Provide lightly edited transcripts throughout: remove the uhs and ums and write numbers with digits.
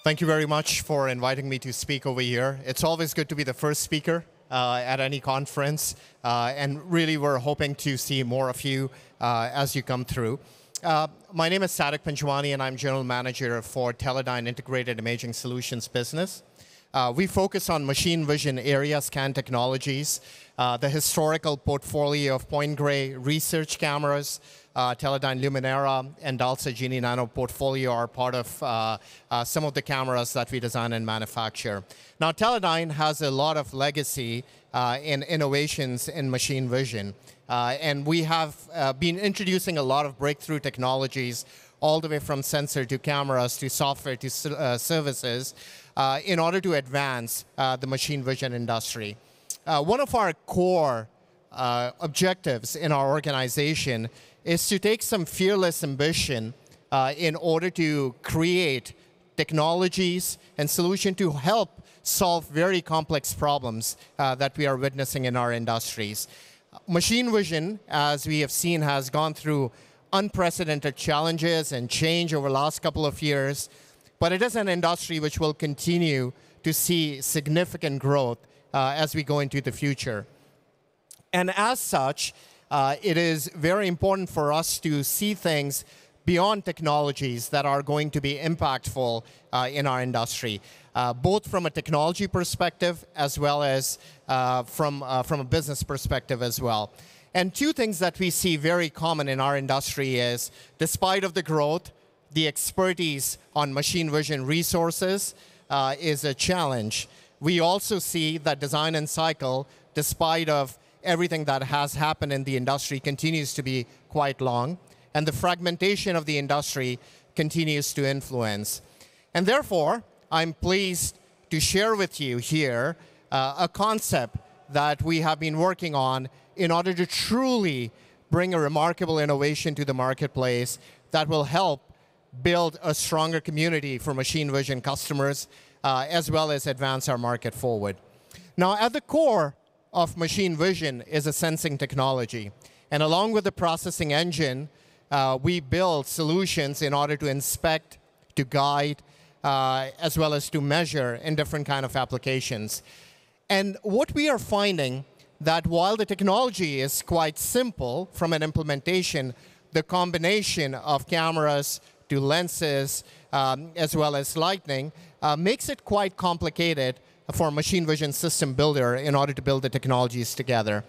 Thank you very much for inviting me to speak over here. It's always good to be the first speaker at any conference, and really we're hoping to see more of you as you come through. My name is Sadik Panjwani, and I'm General Manager for Teledyne Integrated Imaging Solutions business. We focus on machine vision area scan technologies, the historical portfolio of point gray research cameras, Teledyne Luminera and DALSA Genie Nano portfolio are part of some of the cameras that we design and manufacture. Now, Teledyne has a lot of legacy in innovations in machine vision. And we have been introducing a lot of breakthrough technologies all the way from sensor to cameras to software to services in order to advance the machine vision industry. One of our core objectives in our organization is to take some fearless ambition in order to create technologies and solutions to help solve very complex problems that we are witnessing in our industries. Machine vision, as we have seen, has gone through unprecedented challenges and change over the last couple of years, but it is an industry which will continue to see significant growth as we go into the future. And as such, it is very important for us to see things beyond technologies that are going to be impactful in our industry, both from a technology perspective as well as from a business perspective as well. And two things that we see very common in our industry is, despite of the growth, the expertise on machine vision resources is a challenge. We also see that design and cycle, despite of everything that has happened in the industry, continues to be quite long, and the fragmentation of the industry continues to influence. And therefore, I'm pleased to share with you here a concept that we have been working on in order to truly bring a remarkable innovation to the marketplace that will help build a stronger community for machine vision customers, as well as advance our market forward. Now, at the core of machine vision is a sensing technology. And along with the processing engine, we build solutions in order to inspect, to guide, as well as to measure in different kind of applications. And what we are finding that while the technology is quite simple from an implementation, the combination of cameras to lenses, as well as lighting, makes it quite complicated for a machine vision system builder in order to build the technologies together.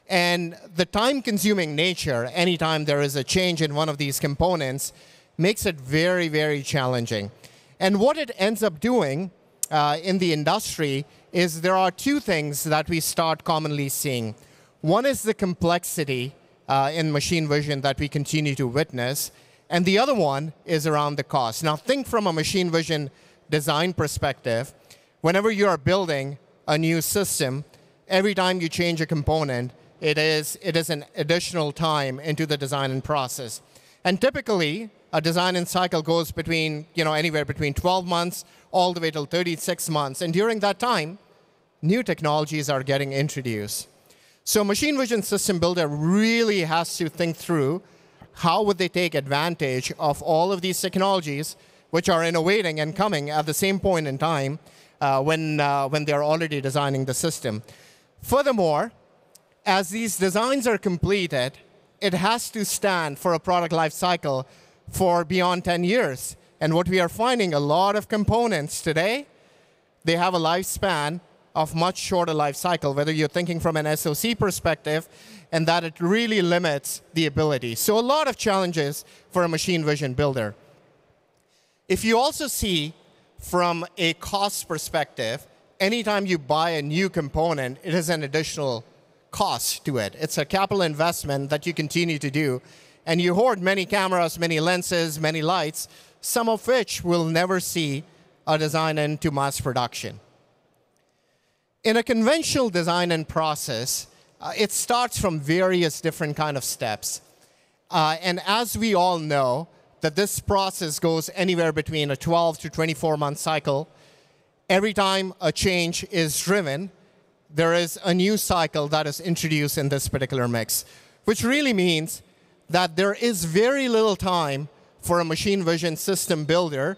And the time-consuming nature, anytime there is a change in one of these components, makes it very, very challenging. And what it ends up doing in the industry is there are two things that we start commonly seeing. One is the complexity in machine vision that we continue to witness, and the other one is around the cost. Now, think from a machine vision design perspective. Whenever you are building a new system, every time you change a component, it is an additional time into the design and process. And typically, a design and cycle goes between, anywhere between 12 months all the way till 36 months. And during that time, new technologies are getting introduced. So machine vision system builder really has to think through how would they take advantage of all of these technologies which are innovating and coming at the same point in time when they're already designing the system. Furthermore, as these designs are completed, it has to stand for a product life cycle for beyond 10 years. And what we are finding, a lot of components today, they have a lifespan of much shorter life cycle, whether you're thinking from an SoC perspective, and that it really limits the ability. So a lot of challenges for a machine vision builder. If you also see from a cost perspective, anytime you buy a new component, it is an additional cost to it. It's a capital investment that you continue to do. And you hoard many cameras, many lenses, many lights, some of which will never see a design into mass production. In a conventional design and process, it starts from various different kind of steps. And as we all know, that this process goes anywhere between a 12 to 24-month cycle. Every time a change is driven, there is a new cycle that is introduced in this particular mix, which really means that there is very little time for a machine vision system builder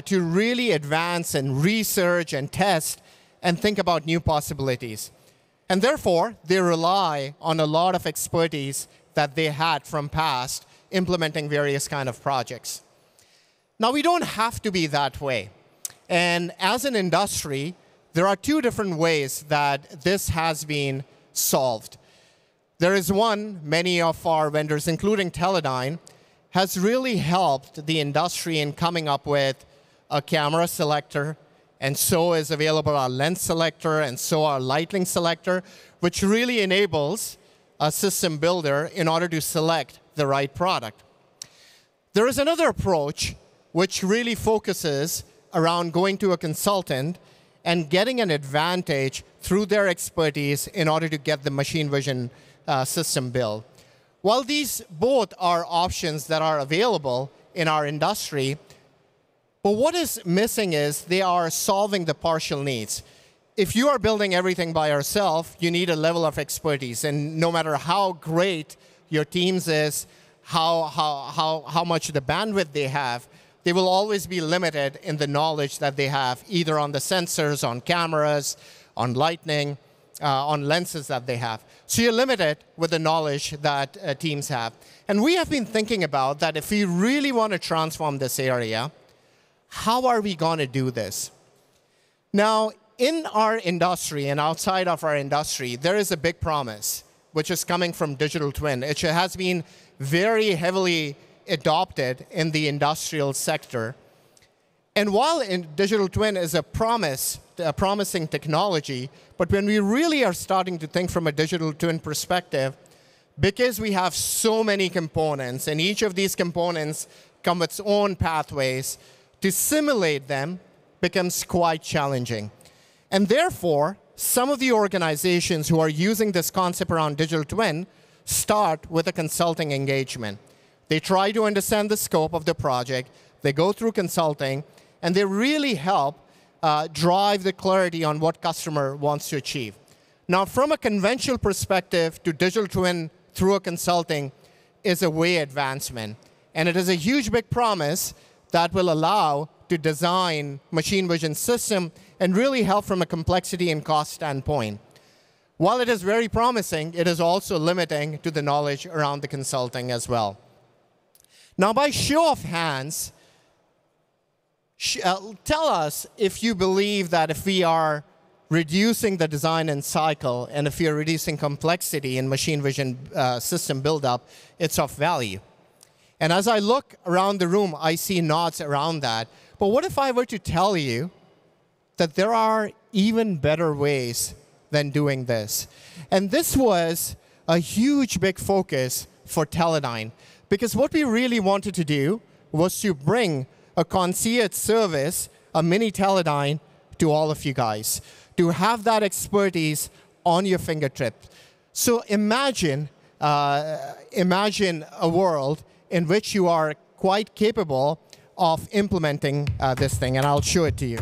to really advance and research and test and think about new possibilities. And therefore, they rely on a lot of expertise that they had from past implementing various kind of projects. Now, we don't have to be that way. And as an industry, there are two different ways that this has been solved. There is one, many of our vendors, including Teledyne, has really helped the industry in coming up with a camera selector, and so is available our lens selector, and so our lighting selector, which really enables a system builder in order to select the right product. There is another approach which really focuses around going to a consultant and getting an advantage through their expertise in order to get the machine vision system built. While these both are options that are available in our industry, but what is missing is they are solving the partial needs. If you are building everything by yourself, you need a level of expertise. And no matter how great your teams is, how much the bandwidth they have, they will always be limited in the knowledge that they have, either on the sensors, on cameras, on lighting, on lenses that they have. So you're limited with the knowledge that teams have. And we have been thinking about that if we really want to transform this area, how are we going to do this? Now, in our industry and outside of our industry, there is a big promise, which is coming from digital twin. It has been very heavily adopted in the industrial sector. And while digital twin is a promising technology, but when we really are starting to think from a digital twin perspective, because we have so many components, and each of these components come with its own pathways, to simulate them becomes quite challenging. And therefore, some of the organizations who are using this concept around digital twin start with a consulting engagement. They try to understand the scope of the project, they go through consulting, and they really help drive the clarity on what customer wants to achieve. Now, from a conventional perspective to digital twin through a consulting is a way advancement. And it is a huge, big promise that will allow to design machine vision system and really help from a complexity and cost standpoint. While it is very promising, it is also limiting to the knowledge around the consulting as well. Now, by show of hands, tell us if you believe that if we are reducing the design and cycle, and if we are reducing complexity in machine vision system buildup, it's of value. And as I look around the room, I see nods around that. But what if I were to tell you that there are even better ways than doing this? And this was a huge, big focus for Teledyne, because what we really wanted to do was to bring a concierge service, a mini Teledyne, to all of you guys, to have that expertise on your fingertips. So imagine a world in which you are quite capable of implementing this thing, and I'll show it to you.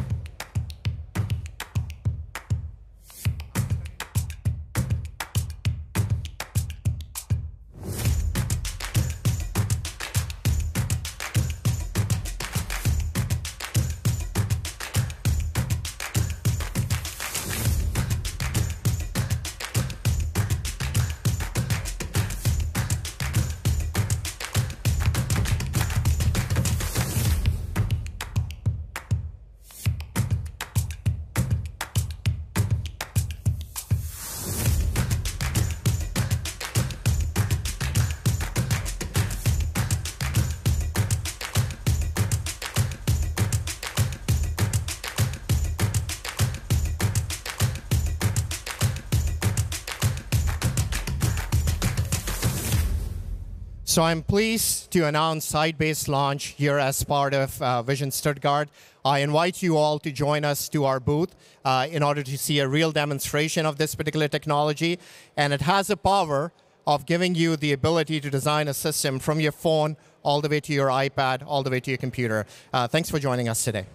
So I'm pleased to announce SightBase launch here as part of Vision Stuttgart. I invite you all to join us to our booth in order to see a real demonstration of this particular technology. And it has the power of giving you the ability to design a system from your phone all the way to your iPad, all the way to your computer. Thanks for joining us today.